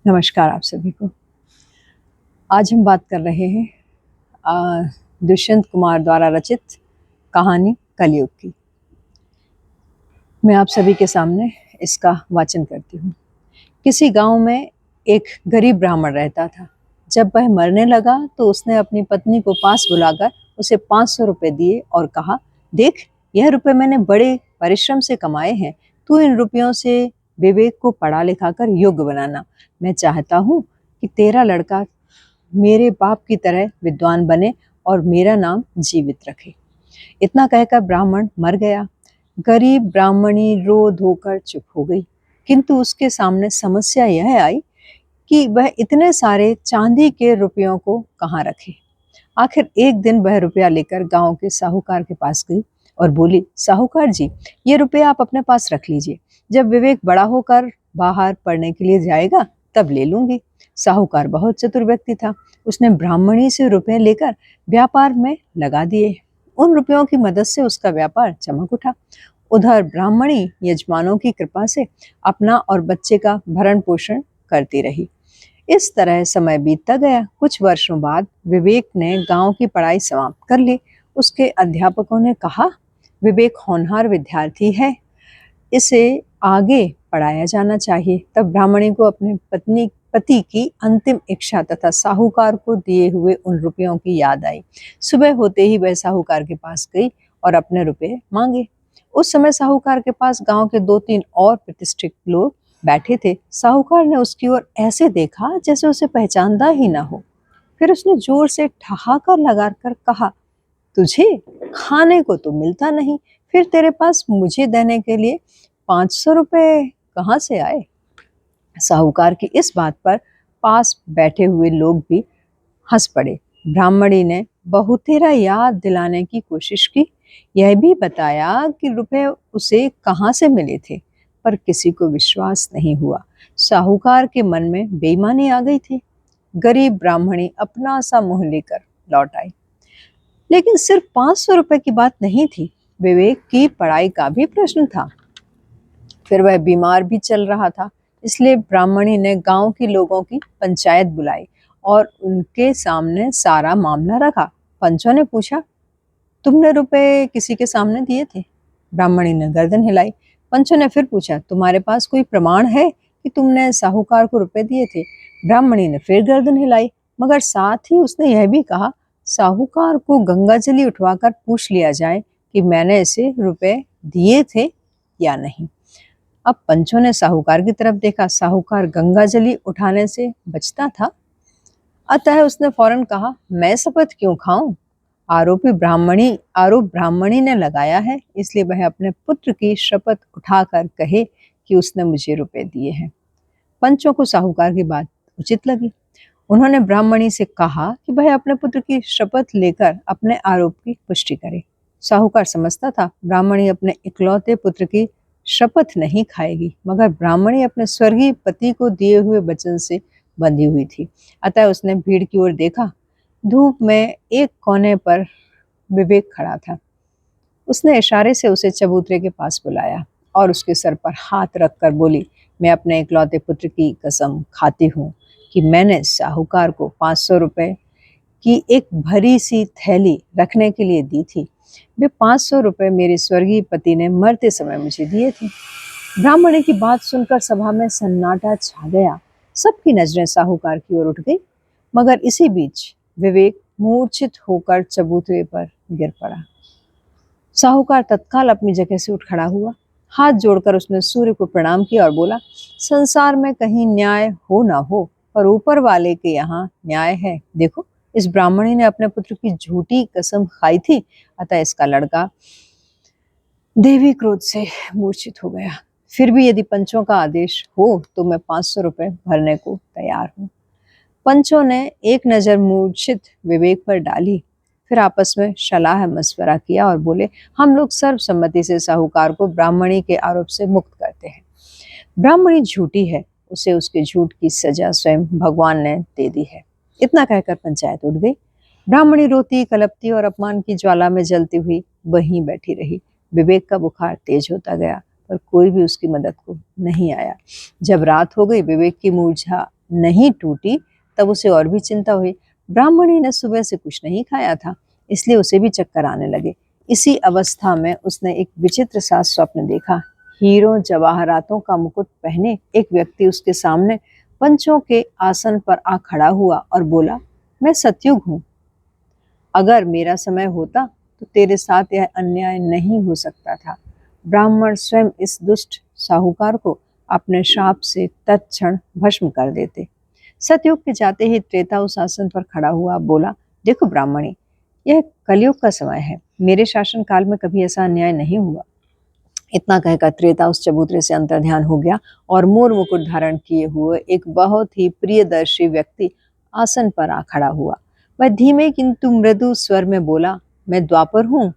नमस्कार आप सभी को। आज हम बात कर रहे हैं दुष्यंत कुमार द्वारा रचित कहानी कलयुग की। मैं आप सभी के सामने इसका वाचन करती हूँ। किसी गांव में एक गरीब ब्राह्मण रहता था। जब वह मरने लगा तो उसने अपनी पत्नी को पास बुलाकर उसे 500 रुपये दिए और कहा, देख, यह रुपये मैंने बड़े परिश्रम से कमाए हैं। तू इन रुपयों से विवेक को पढ़ा लिखा कर योग्य बनाना। मैं चाहता हूँ कि तेरा लड़का मेरे बाप की तरह विद्वान बने और मेरा नाम जीवित रखे। इतना कहकर ब्राह्मण मर गया। गरीब ब्राह्मणी रो धोकर चुप हो गई, किंतु उसके सामने समस्या यह आई कि वह इतने सारे चांदी के रुपयों को कहाँ रखे। आखिर एक दिन वह रुपया लेकर गांव के साहूकार के पास गई और बोली, साहूकार जी, ये रुपया आप अपने पास रख लीजिए। जब विवेक बड़ा होकर बाहर पढ़ने के लिए जाएगा तब ले लूंगी। साहूकार बहुत चतुर व्यक्ति था। उसने ब्राह्मणी से रुपए लेकर व्यापार में लगा दिए। उन रुपयों की मदद से उसका व्यापार चमक उठा। उधर ब्राह्मणी यजमानों की कृपा से अपना और बच्चे का भरण पोषण करती रही। इस तरह समय बीतता गया। कुछ वर्षों बाद विवेक ने गांव की पढ़ाई समाप्त कर ली। उसके अध्यापकों ने कहा, विवेक होनहार विद्यार्थी है, इसे आगे पढ़ाया जाना चाहिए। तब ब्राह्मणी को अपने पति की अंतिम इच्छा तथा साहूकार को दिए हुए उन रुपयों की याद आई। सुबह होते ही वह साहूकार के पास गई और अपने रुपए मांगे। उस समय साहूकार के पास गांव के 2-3 और प्रतिष्ठित लोग बैठे थे। साहूकार ने उसकी ओर ऐसे देखा जैसे उसे पहचानता ही ना हो। फिर उसने जोर से ठहाका लगाकर कहा, तुझे खाने को तो मिलता नहीं, फिर तेरे पास मुझे देने के लिए 500 रुपए कहाँ से आए? साहूकार की इस बात पर पास बैठे हुए लोग भी हंस पड़े। ब्राह्मणी ने बहुतेरा याद दिलाने की कोशिश की, यह भी बताया कि रुपए उसे कहाँ से मिले थे, पर किसी को विश्वास नहीं हुआ। साहूकार के मन में बेईमानी आ गई थी। गरीब ब्राह्मणी अपना सा मुंह लेकर लौट आई। लेकिन सिर्फ 500 रुपए की बात नहीं थी, विवेक की पढ़ाई का भी प्रश्न था। फिर वह बीमार भी चल रहा था, इसलिए ब्राह्मणी ने गांव के लोगों की पंचायत बुलाई और उनके सामने सारा मामला रखा। पंचों ने पूछा, तुमने रुपए किसी के सामने दिए थे? ब्राह्मणी ने गर्दन हिलाई। पंचों ने फिर पूछा, तुम्हारे पास कोई प्रमाण है कि तुमने साहूकार को रुपए दिए थे? ब्राह्मणी ने फिर गर्दन हिलाई, मगर साथ ही उसने यह भी कहा, साहूकार को गंगाजली उठवाकर पूछ लिया जाए कि मैंने इसे रुपए दिए थे या नहीं। अब पंचों ने साहूकार की तरफ देखा। साहूकार गंगाजली उठाने से बचता था, अतः उसने फौरन कहा, मैं शपथ क्यों खाऊं? आरोप ब्राह्मणी ने लगाया है, इसलिए वह अपने पुत्र की शपथ उठाकर कहे कि उसने मुझे रुपए दिए हैं। पंचों को साहूकार की बात उचित लगी। उन्होंने ब्राह्मणी से कहा कि वह अपने पुत्र की शपथ लेकर अपने आरोप की पुष्टि करे। साहूकार समझता था ब्राह्मणी अपने इकलौते पुत्र की शपथ नहीं खाएगी, मगर ब्राह्मणी अपने स्वर्गीय पति को दिए हुए वचन से बंधी हुई थी। अतः उसने भीड़ की ओर देखा। धूप में एक कोने पर विवेक खड़ा था। उसने इशारे से उसे चबूतरे के पास बुलाया और उसके सर पर हाथ रखकर बोली, मैं अपने इकलौते पुत्र की कसम खाती हूँ कि मैंने साहूकार को 500 रुपए की एक भरी सी थैली रखने के लिए दी थी। वे 500 रुपए मेरे स्वर्गीय पति ने मरते समय मुझे दिए थे। ब्राह्मणी की बात सुनकर सभा में सन्नाटा छा गया। सबकी नजरें साहूकार की ओर उठ गई, मगर इसी बीच विवेक मूर्छित होकर चबूतरे पर गिर पड़ा। साहूकार तत्काल अपनी जगह से उठ खड़ा हुआ। हाथ जोड़कर उसने सूर्य को प्रणाम किया और बोला, संसार में कहीं न्याय हो ना हो, पर ऊपर वाले के यहाँ न्याय है। देखो, इस ब्राह्मणी ने अपने पुत्र की झूठी कसम खाई थी, अतः इसका लड़का देवी क्रोध से मूर्छित हो गया। फिर भी यदि पंचों का आदेश हो तो मैं 500 रुपए भरने को तैयार हूँ। पंचों ने एक नजर मूर्छित विवेक पर डाली, फिर आपस में सलाह मशवरा किया और बोले, हम लोग सर्वसम्मति से साहूकार को ब्राह्मणी के आरोप से मुक्त करते हैं। ब्राह्मणी झूठी है, उसे उसके झूठ की सजा स्वयं भगवान ने दे दी है। इतना कहकर पंचायत उठ गई। ब्राह्मणी रोती कलपती और अपमान की ज्वाला में जलती हुई वहीं बैठी रही। विवेक का बुखार तेज होता गया, पर कोई भी उसकी मदद को नहीं आया। जब रात हो गई, विवेक की मूर्छा नहीं टूटी तब उसे और भी चिंता हुई। ब्राह्मणी ने सुबह से कुछ नहीं खाया था, इसलिए उसे भी चक्कर आने लगे। इसी अवस्था में उसने एक विचित्र सा स्वप्न देखा। हीरों जवाहरातों का मुकुट पहने एक व्यक्ति उसके सामने पंचों के आसन पर आ खड़ा हुआ और बोला, मैं सतयुग हूँ। अगर मेरा समय होता तो तेरे साथ यह अन्याय नहीं हो सकता था। ब्राह्मण स्वयं इस दुष्ट साहूकार को अपने श्राप से तत्क्षण भस्म कर देते। सतयुग के जाते ही त्रेता उस आसन पर खड़ा हुआ, बोला, देखो ब्राह्मणी, यह कलयुग का समय है। मेरे शासन काल में कभी ऐसा अन्याय नहीं हुआ। इतना कहकर त्रेता उस चबूतरे से अंतर्ध्यान हो गया और मोर मुकुट धारण किए हुए एक बहुत ही प्रियदर्शी व्यक्ति आसन पर आ खड़ा हुआ। वह धीमे किंतु मृदु स्वर में बोला, मैं द्वापर हूँ।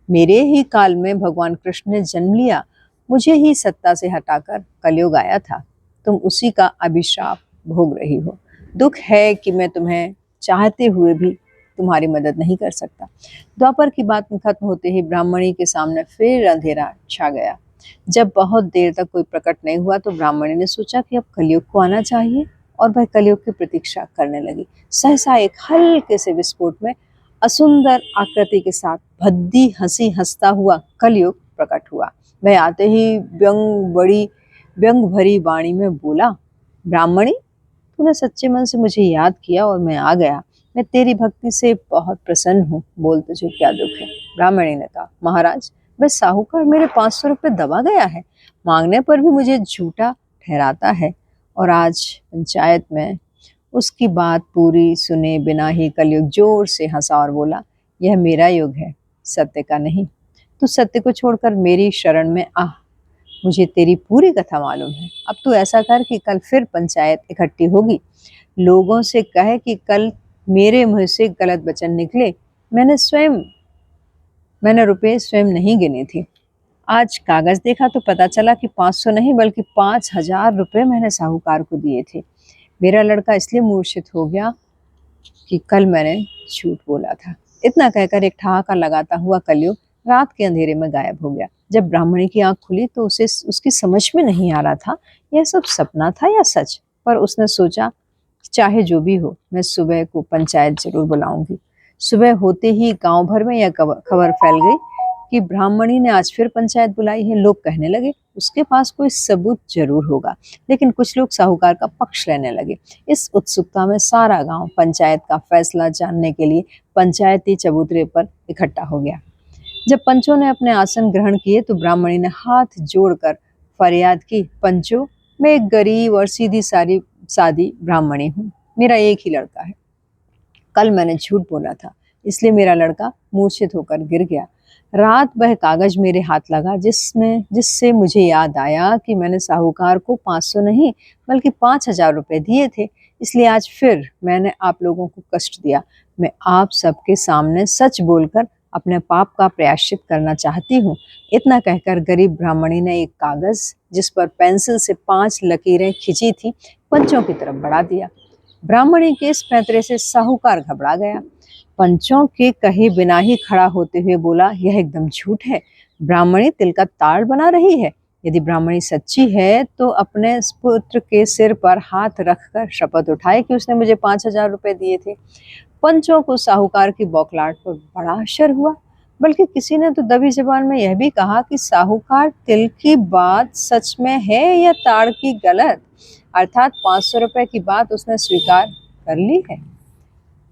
मेरे ही काल में भगवान कृष्ण ने जन्म लिया। मुझे ही सत्ता से हटाकर कलयुग आया था। तुम उसी का अभिशाप भोग रही हो। दुख है कि मैं तुम्हें चाहते हुए भी तुम्हारी मदद नहीं कर सकता। द्वापर की बात खत्म होते ही ब्राह्मणी के सामने फिर अंधेरा छा गया। जब बहुत देर तक कोई प्रकट नहीं हुआ तो ब्राह्मणी ने सोचा कि अब कलयुग को आना चाहिए और वह कलयुग की प्रतीक्षा करने लगी। सहसा एक हल्के से विस्फोट में असुंदर आकृति के साथ भद्दी हंसी हंसता हुआ कलयुग प्रकट हुआ। वह आते ही व्यंग भरी वाणी में बोला, ब्राह्मणी, तूने सच्चे मन से मुझे याद किया और मैं आ गया। मैं तेरी भक्ति से बहुत प्रसन्न हूँ। बोल, तुझे क्या दुख है? ब्राह्मणी ने कहा, महाराज, वह साहूकार मेरे 500 रुपये दबा गया है। मांगने पर भी मुझे झूठा ठहराता है और आज पंचायत में उसकी बात पूरी सुने बिना ही कलयुग जोर से हंसा और बोला, यह मेरा युग है, सत्य का नहीं। तू सत्य को छोड़कर मेरी शरण में आ। मुझे तेरी पूरी कथा मालूम है। अब तू ऐसा कर कि कल फिर पंचायत इकट्ठी होगी। लोगों से कहे कि कल मेरे मुंह से गलत वचन निकले। मैंने रुपए स्वयं नहीं गिने थे। आज कागज देखा तो पता चला कि 500 नहीं बल्कि 5000 रुपये मैंने साहूकार को दिए थे। मेरा लड़का इसलिए मूर्छित हो गया कि कल मैंने झूठ बोला था। इतना कहकर एक ठहाका लगाता हुआ कलयुग रात के अंधेरे में गायब हो गया। जब ब्राह्मणी की आंख खुली तो उसे उसकी समझ में नहीं आ रहा था यह सब सपना था या सच। पर उसने सोचा, चाहे जो भी हो, मैं सुबह को पंचायत जरूर बुलाऊंगी। सुबह होते ही गांव भर में यह खबर फैल गई कि ब्राह्मणी ने आज फिर पंचायत बुलाई है। लोग कहने लगे उसके पास कोई सबूत जरूर होगा, लेकिन कुछ लोग साहूकार का पक्ष लेने लगे। इस उत्सुकता में सारा गांव पंचायत का फैसला जानने के लिए पंचायती चबूतरे पर इकट्ठा हो गया। जब पंचों ने अपने आसन ग्रहण किए तो ब्राह्मणी ने हाथ जोड़कर फरियाद की, पंचों, मैं एक गरीब और सीधी सादी ब्राह्मणी हूँ। मेरा एक ही लड़का है। कल मैंने झूठ बोला था, इसलिए मेरा लड़का मूर्छित होकर गिर गया। रात वह कागज मेरे हाथ लगा जिससे मुझे याद आया कि मैंने साहूकार को 500 नहीं बल्कि 5000 रुपये दिए थे। इसलिए आज फिर मैंने आप लोगों को कष्ट दिया। मैं आप सबके सामने सच बोलकर अपने पाप का प्रायश्चित करना चाहती हूँ। इतना कहकर गरीब ब्राह्मणी ने एक कागज जिस पर पेंसिल से 5 लकीरें खिंची थी पंचों की तरफ बढ़ा दिया। ब्राह्मणी के इस पैंतरे से साहूकार घबरा गया। पंचों के कहे बिना ही खड़ा होते हुए बोला, यह एकदम झूठ है। ब्राह्मणी तिल का ताड़ बना रही है। यदि ब्राह्मणी सच्ची है तो अपने पुत्र के सिर पर हाथ रखकर शपथ उठाए कि उसने मुझे 5000 रुपये दिए थे। पंचों को साहूकार की बौखलाहट पर बड़ा आश्चर्य हुआ। बल्कि किसी ने तो दबी जबान में यह भी कहा कि साहूकार तिल की बात सच में है या ताड़ की गलत, अर्थात 500 रुपये की बात उसने स्वीकार कर ली है।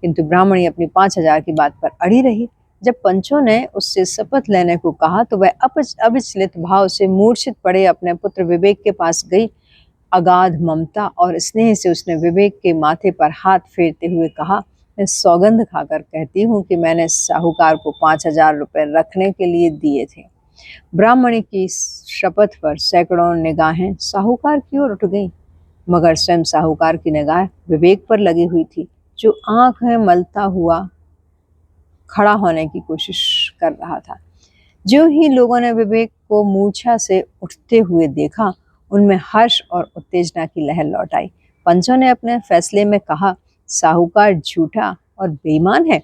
किंतु ब्राह्मणी अपनी 5000 की बात पर अड़ी रही। जब पंचों ने उससे शपथ लेने को कहा तो वह अविचलित भाव से मूर्छित पड़े अपने पुत्र विवेक के पास गई। अगाध ममता और स्नेह से उसने विवेक के माथे पर हाथ फेरते हुए कहा, मैं सौगंध खाकर कहती हूँ कि मैंने साहूकार को 5000 रुपये रखने के लिए दिए थे। ब्राह्मणी की शपथ पर सैकड़ों निगाहें साहूकार की ओर उठ गईं, मगर स्वयं साहूकार की निगाह विवेक पर लगी हुई थी, जो आंखें मलता हुआ खड़ा होने की कोशिश कर रहा था। जो ही लोगों ने विवेक को मूर्छा से उठते हुए देखा, उनमें हर्ष और उत्तेजना की लहर लौट आई। पंचों ने अपने फैसले में कहा, साहूकार झूठा और बेईमान है।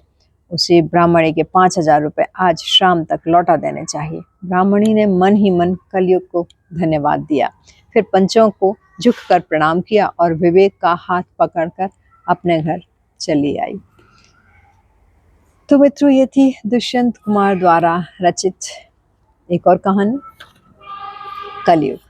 उसे ब्राह्मणी के 5000 रुपये आज शाम तक लौटा देने चाहिए। ब्राह्मणी ने मन ही मन कलयुग को धन्यवाद दिया। फिर पंचों को झुककर प्रणाम किया और विवेक का हाथ पकड़कर अपने घर चली आई। तो मित्रों, ये थी दुष्यंत कुमार द्वारा रचित एक और कहानी, कलयुग।